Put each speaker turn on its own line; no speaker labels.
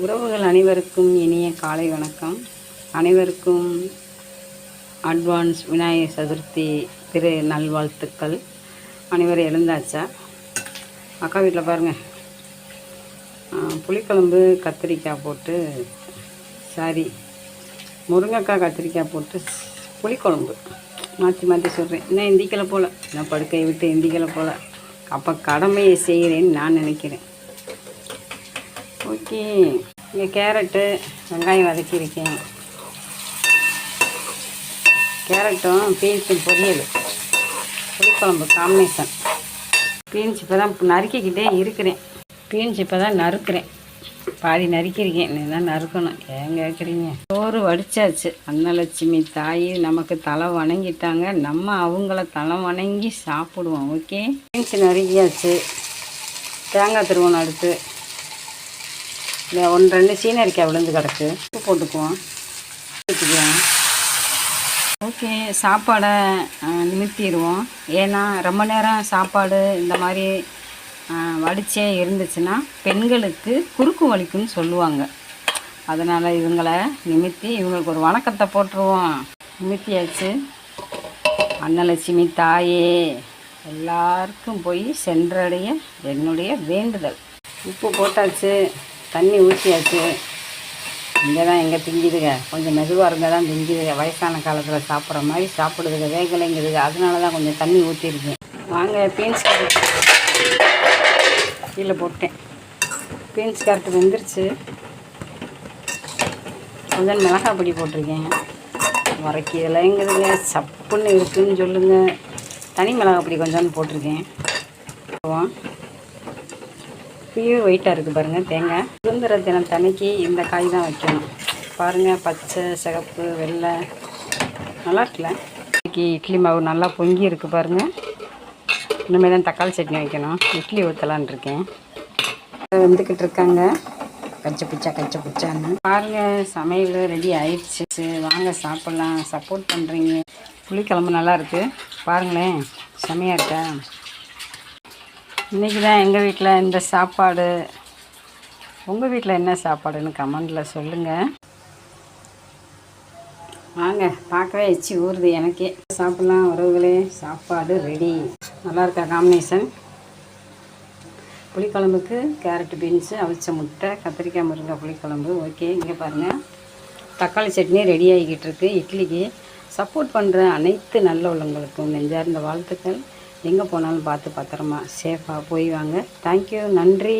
உறவுகள் அனைவருக்கும் இனிய காலை வணக்கம். அனைவருக்கும் அட்வான்ஸ் விநாயகர் சதுர்த்தி திரு நல்வாழ்த்துக்கள். அனைவரும் எழுந்தாச்சா? அக்கா வீட்டில் பாருங்கள், புளிக்குழம்பு கத்திரிக்காய் போட்டு முருங்கைக்காய் கத்திரிக்காய் போட்டு புளிக்குழம்பு மாற்றி மாற்றி சொல்கிறேன். இன்னும் எந்திக்கலை போல், நான் படுக்கையை விட்டு எந்திக்கலை போல். அப்போ கடமையை செய்கிறேன்னு நான் நினைக்கிறேன். ஓகே, இங்கே கேரட்டு வெங்காயம் வதக்கியிருக்கேன். கேரட்டும் பீன்ஸும் பொரியல், புளிக்குழம்பு காம்பினேஷன். பீன்ஸ் இப்போ தான் நறுக்கிக்கிட்டே இருக்கிறேன். பீன்ஸ் இப்போ தான் நறுக்கிறேன், பாதி நறுக்கியிருக்கேன். நீ தான் நறுக்கணும், ஏன் கேட்குறீங்க? சோறு வடித்தாச்சு. அன்னலட்சுமி தாய் நமக்கு தலை வணங்கிட்டாங்க, நம்ம அவங்கள தலை வணங்கி சாப்பிடுவோம். ஓகே, பீன்ஸ் நறுக்கியாச்சு. தேங்காய் திருவண்ணம் அடுத்து இல்லை 1-2 சீனரிக்காய் விழுந்து கிடக்கு, உப்பு போட்டுக்குவோம். ஓகே, சாப்பாடை நிமித்திடுவோம். ஏன்னா ரொம்ப நேரம் சாப்பாடு இந்த மாதிரி வடிச்சே இருந்துச்சுன்னா பெண்களுக்கு குறுக்கு வலிக்குன்னு சொல்லுவாங்க. அதனால் இவங்களை நிமித்தி இவங்களுக்கு ஒரு வணக்கத்தை போட்டுருவோம். நிமித்தியாச்சு. அன்னலட்சுமி தாயே எல்லாருக்கும் போய் சென்றடைய என்னுடைய வேண்டுதல். உப்பு போட்டாச்சு, தண்ணி ஊற்றியாச்சு. இங்கே தான் எங்கே திங்கிதுங்க, கொஞ்சம் மெதுவாக இருந்தால் தான் திங்கிதுங்க. வயசான காலத்தில் சாப்பிட்ற மாதிரி சாப்பிடுதுங்க, வேகலைங்குதுங்க. அதனால தான் கொஞ்சம் தண்ணி ஊற்றிருக்கேன். வாங்க, பீன்ஸ் கேரட் கீழே போட்டேன். பீன்ஸ் கேரட் வெந்துருச்சு. கொஞ்சம் மிளகாய் பொடி போட்டிருக்கேன். வரைக்கிறதுலங்குதுங்க, சப்புன்னு இருக்குதுன்னு சொல்லுங்கள். தனி மிளகாய் பொடி கொஞ்சோன்னு போட்டிருக்கேன். பியூர் ஒயிட்டாக இருக்குது பாருங்கள். தேங்காய் சுதந்திர தினம் தனிக்கு இந்த காய் தான் வைக்கணும். பாருங்கள், பச்சை சிகப்பு வெள்ளை நல்லா இருக்குல்ல. இன்றைக்கி இட்லி மாவு நல்லா பொங்கி இருக்குது பாருங்கள். இனிமேல் தான் தக்காளி சட்னி வைக்கணும். இட்லி ஊற்றலான் இருக்கேன். வெந்துக்கிட்டு இருக்காங்க, கச்ச பிச்சான்னு பாருங்கள். சமையல் ரெடி ஆயிடுச்சு. வாங்க சாப்பிட்லாம். சப்போர்ட் பண்ணுறீங்க. புளிக்குழம்பு நல்லா இருக்குது பாருங்களேன், செமையாக இருக்கா. இன்றைக்கி தான் எங்கள் வீட்டில் இந்த சாப்பாடு. உங்கள் வீட்டில் என்ன சாப்பாடுன்னு கமெண்டில் சொல்லுங்கள். வாங்க, பார்க்கவே எச்சி ஊறுது எனக்கே. சாப்பிட்லாம் உறவுகளே. சாப்பாடு ரெடி. நல்லா இருக்கா காம்பினேஷன்? புளிக்குழம்புக்கு கேரட்டு பீன்ஸு அவிச்ச முட்டை கத்திரிக்காய் முருங்கை புளிக்குழம்பு. ஓகே, இங்கே பாருங்கள், தக்காளி சட்னி ரெடி ஆகிக்கிட்டு இருக்குது. இட்லிக்கு சப்போர்ட் பண்ணுற அனைத்து நல்ல உள்ளவங்களுக்கும் நெஞ்சார்ந்த வாழ்த்துக்கள். எங்கே போனாலும் பார்த்து பத்திரமா சேஃபாக போய் வாங்க. தேங்க்யூ, நன்றி.